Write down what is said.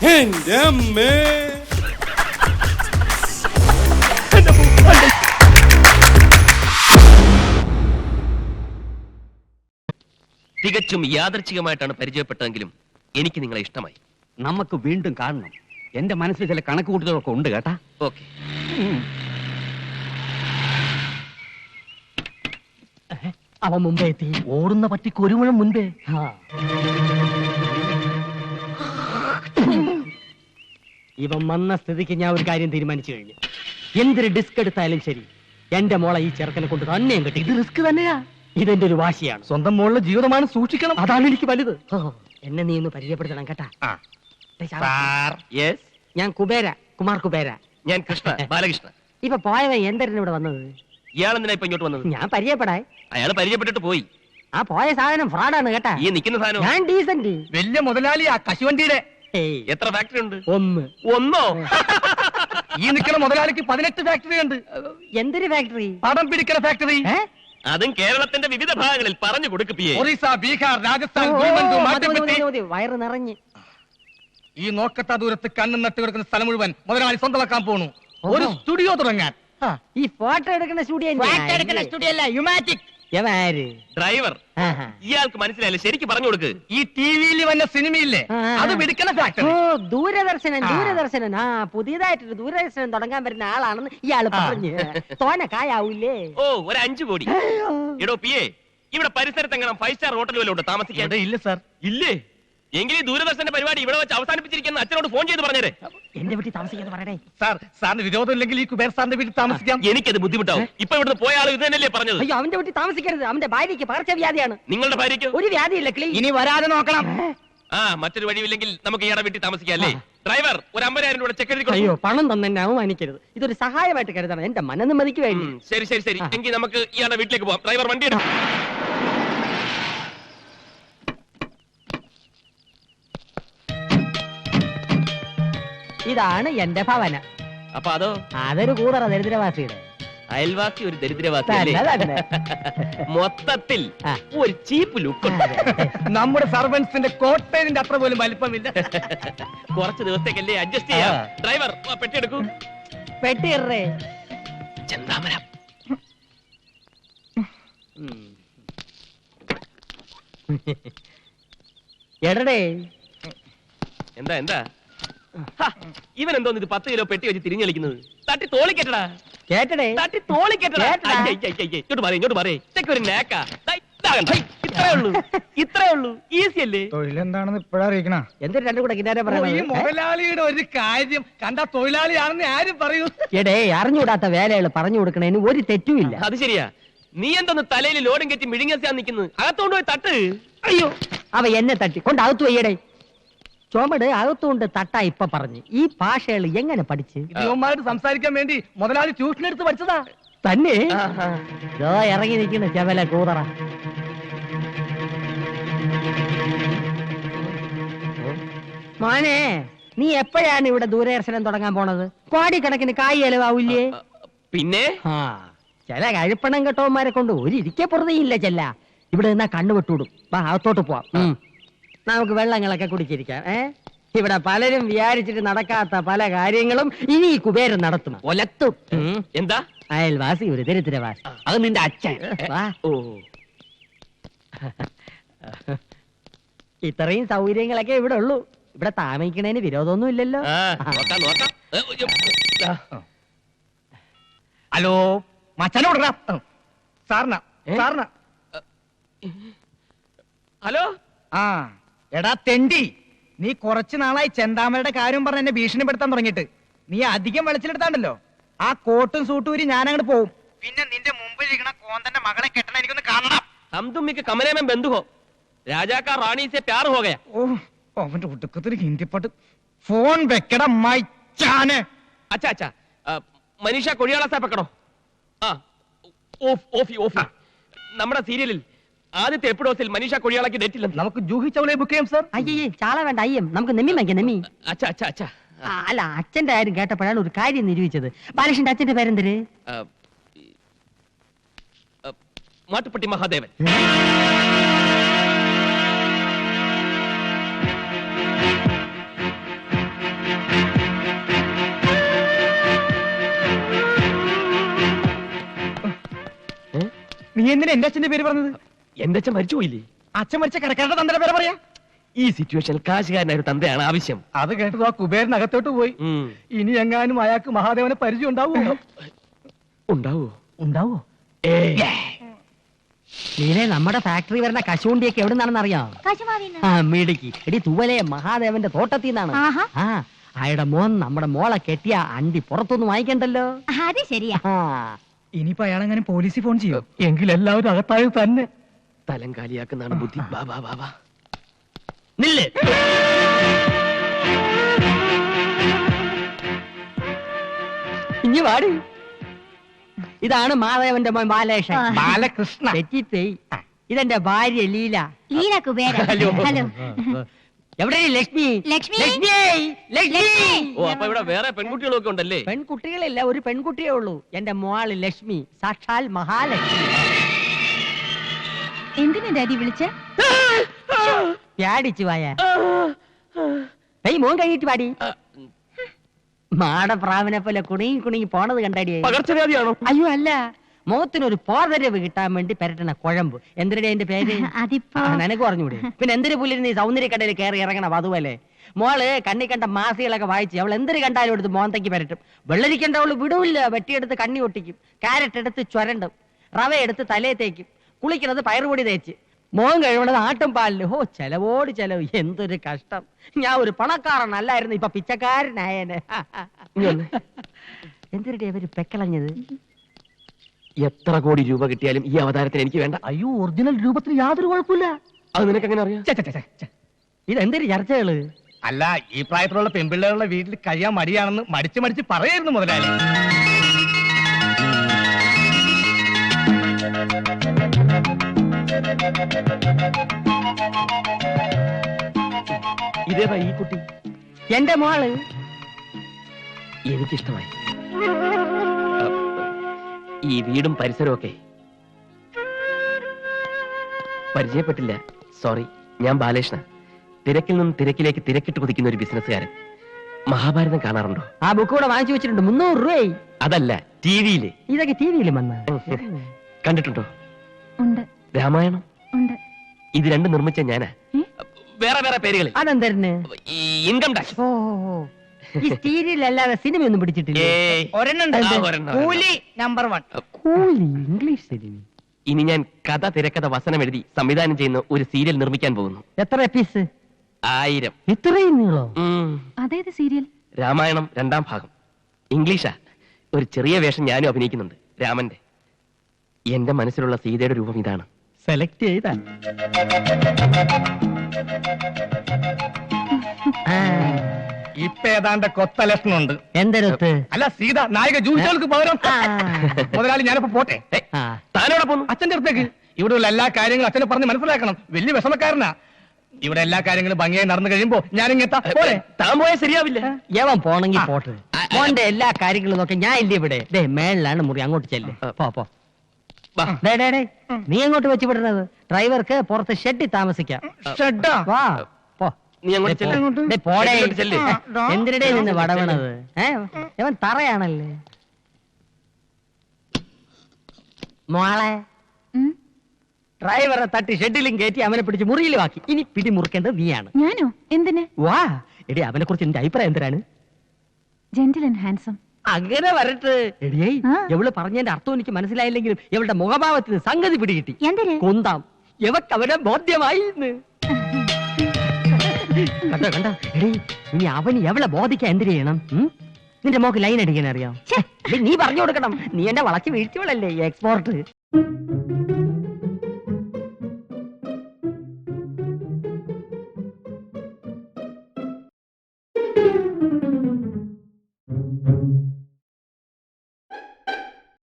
എന്റെ അമ്മേ. തികച്ചും യാദർച്ഛികമായിട്ടാണ് പരിചയപ്പെട്ടതെങ്കിലും എനിക്ക് നിങ്ങളെ ഇഷ്ടമായി. നമുക്ക് വീണ്ടും കാണണം. എന്റെ മനസ്സിൽ ചില കണക്കുകൂട്ടലുകളൊക്കെ ഉണ്ട് കേട്ടാ. ഓക്കെ. അവൻ മുമ്പേ എത്തി. ഓടുന്ന പട്ടിക്ക് ഒരു മുഴം മുൻപേ. ഇവൻ വന്ന സ്ഥിതിക്ക് ഞാൻ ഒരു കാര്യം തീരുമാനിച്ചു കഴിഞ്ഞു. എന്തൊരു ഡിസ്ക് എടുത്താലും ശരി, എന്റെ മോളെ ഈ ചെറുക്കനെ കൊണ്ട് തന്നെയും കിട്ടി. ഇത് റിസ്ക് തന്നെയാ. ഇതെന്റെ ഒരു വാശിയാണ്. സ്വന്തം മോളുടെ ജീവിതമാണ്, സൂക്ഷിക്കണം. അതാണ് എനിക്ക് വലുത്. എന്നെ നീ ഒന്ന് പരിചയപ്പെടുത്തണം കേട്ടാ. ഞാൻ കുമാർ കുബേര. ഞാൻ കൃഷ്ണ, ബാലകൃഷ്ണ. ഇപ്പൊ പോയവൻ എന്തിനാണ് ഇവിടെ വന്നത്? ഇയാൾ എന്തിനാ ഇപ്പൊ ഇങ്ങോട്ട് വന്നത്? ഞാൻ പരിചയപ്പെടാൻ. അയാൾ പരിചയപ്പെട്ടിട്ട് പോയി. ആ പോയ സാധനം ഫ്രോഡാണ് കേട്ടാ. ഈ നിൽക്കുന്ന സാധനം ഞാൻ ഡീസന്റ്. വലിയ മുതലാളിയാ കശുവണ്ടിയുടെ. എത്ര ഫാക്ടറി ഉണ്ട്? ഒന്നോ? ഈ നിൽക്കുന്ന മുതലാളിക്ക് 18 ഫാക്ടറി ഉണ്ട്. എന്തൊരു ഫാക്ടറി? പടം പിടിക്കുന്ന ഫാക്ടറി. അതും കേരളത്തിന്റെ വിവിധ ഭാഗങ്ങളിൽ പറഞ്ഞു കൊടുക്കുക. ഒറീസ, ബീഹാർ, രാജസ്ഥാൻ, വയറ് നിറഞ്ഞ്. ഈ നോക്കത്താ ദൂരത്ത് കണ്ണും നട്ട് കിടക്കുന്ന സ്ഥലം മുഴുവൻ മുതലാളി സ്വന്തമാക്കാൻ പോണു. ഒരു സ്റ്റുഡിയോ തുടങ്ങാൻ. ഈ ഫോട്ടോ എടുക്കുന്ന സ്റ്റുഡിയോ അല്ല, യുമാറ്റിക്. ഡ്രൈവർ. ഇയാൾക്ക് മനസ്സിലായില്ല, ശരിക്കും പറഞ്ഞു കൊടുക്ക്. ഈ ടിവിയിൽ വന്ന സിനിമയില്ലേ, അത് പിടിക്കുന്ന ഫാക്ടറി. ദൂരദർശനൻ. പുതിയതായിട്ടൊരു ദൂരദർശനം തുടങ്ങാൻ വരുന്ന ആളാണെന്ന് ഇയാള് പറഞ്ഞു. തോനെ കായാവൂലേ? ഓ, ഒരു 5 കോടി. എടോ പിയെ, ഇവിടെ പരിസരത്ത് എങ്ങനെ 5 സ്റ്റാർ ഹോട്ടൽ വല്ലതും ഉണ്ടോ താമസിക്കാൻ? ഇല്ല സാർ. ഇല്ലേ? എങ്കിൽ ഈ ദൂരദർശന്റെ പരിപാടി ഇവിടെ വെച്ച് അവസാനിപ്പിച്ചിരിക്കുന്ന അച്ഛനോട് ഫോൺ ചെയ്ത് പറഞ്ഞേരെ. എന്റെ വീട്ടിൽ താമസിക്കാന്ന് പറയണേ. സാറിന് വിരോധം ഇല്ലെങ്കിൽ ഈ കുബേർ സാറിന്റെ വീട്ടിൽ താമസിക്കാം. എനിക്കത് ബുദ്ധിമുട്ടാവും. ഇപ്പൊ ഇവിടുന്ന് പോയ ആൾ ഇത് തന്നെയല്ലേ പറഞ്ഞത്? അയ്യോ, അവന്റെ വീട്ടിൽ താമസിക്കരുത്. അവന്റെ ഭാര്യയ്ക്ക് പകർച്ചവ്യാധിയാണ്. നിങ്ങളുടെ ഭാര്യയ്ക്ക് ഒരു വ്യാധിയില്ല. ഇനി വരാതെ നോക്കണം. മറ്റൊരു വഴിയില്ലെങ്കിൽ നമുക്ക് ഇയാളുടെ വീട്ടിൽ താമസിക്കാം അല്ലേ? ഡ്രൈവർ, ഒരു 50,000 രൂപ ചെക്ക് എഴുതി. അയ്യോ, പണം തന്നെ എന്നെ അവമാനിക്കരുത്. ഇതൊരു സഹായമായിട്ട് കരുതണം. എന്റെ മനനിമ്മതിക്ക് വേണ്ടി. ശരി ശരി ശരി, എങ്കിൽ നമുക്ക് ഇയാളുടെ വീട്ടിലേക്ക് പോവാം. ഡ്രൈവർ, വണ്ടി എടുക്കും. ഇതാണ് എന്റെ ഭവന. അപ്പൊ അതോ? അതൊരു കൂതറ ദരിദ്രവാസിയുടെ. അയൽവാസി ഒരു ദരിദ്രവാസി. മൊത്തത്തിൽ ഒരു ചീപ്പ് ലുക്ക്. നമ്മുടെ സർവൻസിന്റെ കോട്ടേജിന്റെ അത്ര പോലും വലിപ്പമില്ല. കുറച്ച് ദിവസത്തേക്കല്ലേ അഡ്ജസ്റ്റ് ചെയ്യാം. ഡ്രൈവർ, പെട്ടി എടുക്കൂ. പെട്ടി ഇറേ. ചെന്താമരം. എടടേ. എന്താ എന്താ ഇവൻ എന്തോന്ന് ഇത് 10 കിലോ പെട്ടി വെച്ച് തിരിഞ്ഞളിക്കുന്നത്? തട്ടി തോളിക്കെട്ടടാ. കേട്ടടേ. തട്ടി തോളിക്കെട്ടടാ. ഇങ്ങോട്ട് പറയേ, ഇങ്ങോട്ട് പറയേ. ഇതൊക്കെ ഒരു നേക്കാ. ഇത്രേ ഉള്ളൂ. ഈസി അല്ലേ? തൊഴിലെന്താണെന്ന് ഇപ്പഴറിയിക്കണ. എന്തൊരു രണ്ടും കൂടെ കിട്ടാരെ പറയണത്? മുതലാളിയുടെ ഒരു കാര്യം കണ്ട തൊഴിലാളിയാണെന്ന് ആരും പറയൂ. എടേ, അറിഞ്ഞുകൂടാത്ത വേലകൾ പറഞ്ഞു കൊടുക്കണേന് ഒരു തെറ്റുമില്ല. അത് ശരിയാ. നീ എന്തോന്ന് തലയിൽ ലോഡും കെറ്റി മിഴുങ്ങാൻ നിൽക്കുന്നത്? അകത്തോണ്ട് പോയി തട്ട്. അയ്യോ, അവ എന്നെ തട്ടി കൊണ്ട് അകത്തു വയ്യടേ. ചോമട് അകത്തുകൊണ്ട് തട്ടാ ഇപ്പൊ പറഞ്ഞു. ഈ ഭാഷകൾ എങ്ങനെ പഠിച്ച്? ഇവന്മാരോട് സംസാരിക്കാൻ വേണ്ടി മുതലാളി ട്യൂഷൻ എടുത്ത് പഠിച്ചതാ. തന്നെ ഇറങ്ങി നിൽക്കുന്ന ചെവല കൂതറ. മോനെ, നീ എപ്പോഴാണ് ഇവിടെ ദൂരദർശനം തുടങ്ങാൻ പോണത്? കോടിക്കണക്കിന് കായ് ചെലവാവൂല്ലേ? പിന്നെ ചില കഴിപ്പണം കെട്ടവന്മാരെ കൊണ്ട് ഒരു ഇരിക്കെ പുറതയില്ല. ചെല്ല ഇവിടെ നിന്നാ കണ്ണുവിട്ടൂടും. അകത്തോട്ട് പോവാം. നമുക്ക് വെള്ളങ്ങളൊക്കെ കുടിച്ചിരിക്കാം. ഇവിടെ പലരും വിചാരിച്ചിട്ട് നടക്കാത്ത പല കാര്യങ്ങളും ഇനി ഈ കുബേരൻ നടത്തും. ഒലത്തും. എന്താ? അയൽവാസി ഒരു ദരിദ്രവാസി. അത് നിന്റെ അച്ഛൻ. ഓ, ഇത്രയും സൗകര്യങ്ങളൊക്കെ ഇവിടെ ഉള്ളൂ. ഇവിടെ താമസിക്കണേന് വിരോധമൊന്നും ഇല്ലല്ലോ. ഹലോ, മച്ചനോട് സാറിന സാറിന. ഹലോ. എടാ തെണ്ടി, നീ കുറച്ചു നാളായി ചെന്താമരയുടെ കാര്യം പറഞ്ഞ് എന്നെ ഭീഷണിപ്പെടുത്താൻ തുടങ്ങിയിട്ട്. നീ അധികം വെളിച്ചിലെടുത്താണ്ടല്ലോ, ആ കോട്ടും സൂട്ടും ഊരി ഞാൻ അങ്ങോട്ട് പോവും. പിന്നെ നിന്റെ മുമ്പിൽ ഇരിക്കണ കോന്തന്റെ മകളെ കെട്ടണ എനിക്കൊന്ന് കാണണം. हम तुम के कमरे में बंद हो. राजा का रानी से प्यार हो गया. അവന്റെ ഒടുക്കത്തൊരു ഹിന്ദി പാട്ട്. ഫോൺ വെക്കട മൈച്ചാനെ. अच्छा अच्छा, മനീഷ കൊഴിയാള സാ പക്കടോ. ഓഫി നമ്മുടെ സീരിയലിൽ ആദ്യത്തെ എപ്പിസോഡിൽ മനീഷ കൊഴിയാളക്ക് ഡേറ്റ് ഇല്ല. നമുക്ക് ജൂഹി ചൗളയെ ബുക്ക് ചെയ്യാം സാർ. അയ്യേ, ചാള വേണ്ട. അയ്യം, നമുക്ക് നെമ്മി വാങ്ങിക്കാം. നെമ്മി. അച്ഛാ അച്ഛാ അച്ഛാ. അല്ല, അച്ഛന്റെ കാര്യം കേട്ടപ്പോഴാണ് ഒരു കാര്യം നിരൂപിച്ചത്. ബാലകൃഷ്ണന്റെ അച്ഛന്റെ പേരെന്തര്? മാട്ടുപ്പെട്ടി മഹാദേവൻ. നീ എന്തിനാ എന്റെ അച്ഛന്റെ പേര് പറഞ്ഞത്? എന്റെ അച്ഛൻ മരിച്ചു പോയില്ലേ? അച്ഛൻ മരിച്ച കടക്കാരുടെ തന്റെ പേര് പറയാ. ഈ സിറ്റുവേഷനിൽ കാശുകാരനായ ഒരു തന്തയാണ് ആവശ്യം. അത് കേട്ടത് ആ കുബേരനകത്തോട്ട് പോയി. ഉം. ഇനി എങ്ങാനും അയാൾക്ക് മഹാദേവനെ പരിചയം ഉണ്ടാവുമോ? ഉണ്ടാവോ? ഉണ്ടാവോ? നീനെ നമ്മുടെ ഫാക്ടറി വരുന്ന കശുവണ്ടിയൊക്കെ എവിടെ നിന്നാണെന്ന് അറിയാം? ആ മിടുക്കി. എടി തൂവലെ മഹാദേവന്റെ തോട്ടത്തിൽ നിന്നാണ്. ആ അയാളുടെ മോൻ നമ്മുടെ മോളെ കെട്ടിയ അണ്ടി പുറത്തൊന്നും വാങ്ങിക്കണ്ടല്ലോ. അത് ശരിയാ. ആ ഇനിയിപ്പോ അയാളെങ്ങനെ പോലീസിൽ ഫോൺ ചെയ്യോ? എങ്കിൽ എല്ലാവരും അകത്തായത് തന്നെ. തലം കാലിയാക്കുന്നതാണ് ബുദ്ധി. വാ വാ വാ വാ. നില്ല്. ഇനി വാടി. ഇതാണ് മാധവന്റെ മോൻ ബാലകൃഷ്ണൻ. ബാലകൃഷ്ണ. തെറ്റിത്തേ. ഇതെന്റെ ഭാര്യ ലീല. ലീല കുബേര. ഹലോ. ഹലോ. എവിടെ ലക്ഷ്മി? ലക്ഷ്മി. ലക്ഷ്മി ലക്ഷ്മി. ഓ, അപ്പൊ ഇവിടെ വേറെ പെൺകുട്ടികളൊക്കെ ഉണ്ടല്ലേ? പെൺകുട്ടികളില്ല, ഒരു പെൺകുട്ടിയേ ഉള്ളൂ. എന്റെ മോള് ലക്ഷ്മി, സാക്ഷാൽ മഹാലക്ഷ്മി. എന്തിനാ ഡാഡി വിളിച്ച? പ്യാടിച്ചു വായ. മോൻ കഴിഞ്ഞിട്ട് പാടി. മാടപ്രാവിനെ പോലെ കുണുങ്ങി കുണുങ്ങി പോണത് കണ്ടാടിയേ. പകർച്ചവ്യാധിയാണോ? അയ്യോ അല്ല, മുഖത്തിനൊരു പോതരവ് കിട്ടാൻ വേണ്ടി പെരട്ടണ കുഴമ്പ്. എന്തിനാ എന്റെ പേര്? അതിപ്പോ നിനക്ക് പറഞ്ഞൂടെ? പിന്നെ എന്തിനു പുല്ലിന് നീ സൗന്ദര്യക്കടയിൽ കയറി ഇറങ്ങണം? അതുപോലെ മോള് കണ്ണി കണ്ട മാസികളൊക്കെ വായിച്ച് അവൾ എന്തൊരു കണ്ടാലും എടുത്ത് മോന്തയ്ക്ക് പരട്ടും. വെള്ളരിക്കണ്ട അവള് വിടൂല്ല. വെട്ടിയെടുത്ത് കണ്ണി ഒട്ടിക്കും, കാരറ്റ് എടുത്ത് ചുരണ്ടും, റവ എടുത്ത് തലയെ തേക്കും, കുളിക്കുന്നത് പയറുപൊടി തേച്ച്, മോൻ കഴിവണത് ആട്ടും പാലില്. ഹോ, ചെലവോട് ചെലവ്. എന്തൊരു കഷ്ടം. ഞാൻ ഒരു പണക്കാരനല്ലായിരുന്നു, ഇപ്പൊ പിച്ചക്കാരനായനെ. എന്തിനാ ഇവര് പെക്കളഞ്ഞത്? എത്ര കോടി രൂപ കിട്ടിയാലും ഈ അവതാരത്തിന് എനിക്ക് വേണ്ട. അയ്യോ, ഒറിജിനൽ രൂപത്തിന് യാതൊരു കുഴപ്പമില്ല. അത് നിനക്ക് എങ്ങനെ അറിയാം? ഇതെന്തൊരു ചർച്ചകള്? അല്ല, ഈ പ്രായത്തിലുള്ള പെൺപിള്ളേരുടെ വീട്ടിൽ കഴിയാൻ മടിയാണെന്ന് മടിച്ച് മടിച്ച് പറയായിരുന്നു മുതലാളി. ഇതേതാ ഈ കുട്ടി? എന്റെ മോള്. എനിക്കിഷ്ടമായി. ഈ വീടും പരിസരവും ഒക്കെ പരിചയപ്പെട്ടില്ല. സോറി. ഞാൻ ബാലകൃഷ്ണ. തിരക്കിൽ നിന്നും തിരക്കിലേക്ക് തിരക്കിട്ട് കുതിക്കുന്ന ഒരു ബിസിനസ്സുകാരൻ. മഹാഭാരതം കാണാറുണ്ടോ? ആ ബുക്ക് കൂടെ വാങ്ങിച്ചു വെച്ചിട്ടുണ്ട്. 300 രൂപയായി. അതല്ല, ടിവിയില്. ഇതൊക്കെ ടിവിയിലും വന്ന കണ്ടിട്ടുണ്ടോ? ഉണ്ട്. രാമായണം. ഉണ്ട്. ഇത് രണ്ടും നിർമ്മിച്ച ഞാനാ. വേറെ വേറെ പേരുകളിൽ. അതെന്തരന്? ഈ ഇൻകം ടാക്സ്. ഓ, ഈ സീരിയലല്ലാതെ സിനിമയൊന്നും പിടിച്ചിട്ടില്ല. കൂലി നമ്പർ 1. കൂലി ഇംഗ്ലീഷ് സിനിമ. ഇനി ഞാൻ കഥ, തിരക്കഥ, വസനം എഴുതി സംവിധാനം ചെയ്യുന്ന ഒരു സീരിയൽ നിർമ്മിക്കാൻ പോകുന്നു. എത്ര എപ്പീസ്? 1000. ഇത്രയും നീളോ? അതേത് സീരിയൽ? രാമായണം 2ാം ഭാഗം. ഇംഗ്ലീഷാ. ഒരു ചെറിയ വേഷം ഞാനും അഭിനയിക്കുന്നുണ്ട്, രാമന്റെ. എന്റെ മനസ്സിലുള്ള സീതയുടെ രൂപം ഇതാണ്. സെലക്ട് ചെയ്താ ഇപ്പൊ ഏതാണ്ട് കൊത്ത ലക്ഷണമുണ്ട്. എന്തൊരുത്ത്? അല്ല, സീത നായിക ജൂസുകൾക്ക് പകരം. മുതലാളി, ഞാനിപ്പോ പോട്ടെ. താനോടെ പോന്നു? അച്ഛന്റെ അടുത്തേക്ക്. ഇവിടെയുള്ള എല്ലാ കാര്യങ്ങളും അച്ഛനെ പറഞ്ഞ് മനസ്സിലാക്കണം. വലിയ വിഷമക്കാരനാ. ഇവിടെ എല്ലാ കാര്യങ്ങളും ഭംഗിയായി നടന്നു കഴിയുമ്പോ ഞാനിങ്ങെത്താ പോലെ. താൻ പോയാൽ ശരിയാവില്ല. യവൻ പോണെങ്കിൽ പോട്ടെ. മോന്റെ എല്ലാ കാര്യങ്ങളും നോക്കി ഞാൻ ഇല്ല ഇവിടെ. മേളിലാണ് മുറി, അങ്ങോട്ട് ചെല്ല്. പോ. നീ എങ്ങോട്ട് വെച്ച് വിടുന്നത്? ഡ്രൈവർക്ക് പുറത്ത് ഷെഡിൽ താമസിക്കാം. ഷെഡാ? വാ പോ. നീ അങ്ങോട്ട് ചെല്ല്. പോടേ. ഇങ്ങോട്ട് ചെല്ല്. എന്തിനിടെ നിന്ന് വടവണത്? ഇവൻ തറയാണല്ലേ. മോളെ, ഡ്രൈവറെ തട്ടി ഷെഡിലും കയറ്റി അവനെ പിടിച്ച് മുറിയിലും ആക്കി. ഇനി പിടി മുറുക്കേണ്ടത് നീയാണ്. ഞാനോ? എന്തിന്? വാ. എടി, അവനെ കുറിച്ച് നിന്റെ അഭിപ്രായം എന്തിനാണ്? Gentle and handsome. അങ്ങനെ വരട്ടെ. എടിയേ, എവള് പറഞ്ഞതിന്റെ അർത്ഥം എനിക്ക് മനസ്സിലായില്ലെങ്കിലും ഇവളുടെ മുഖഭാവത്തിന് സംഗതി പിടികിട്ടി. എന്തിന്? കൊന്താം. എവക്കവനെ ബോധ്യമായി. കണ്ടോ? എടി, ഇനി അവന് എവളെ ബോധിക്കാൻ എന്തിനു ചെയ്യണം? നിന്റെ മോക്ക് ലൈൻ അടിക്കാൻ അറിയാം? നീ പറഞ്ഞു കൊടുക്കണം. നീ എന്നെ വളച്ച് വീഴ്ചവളല്ലേ, എക്സ്പോർട്ട്.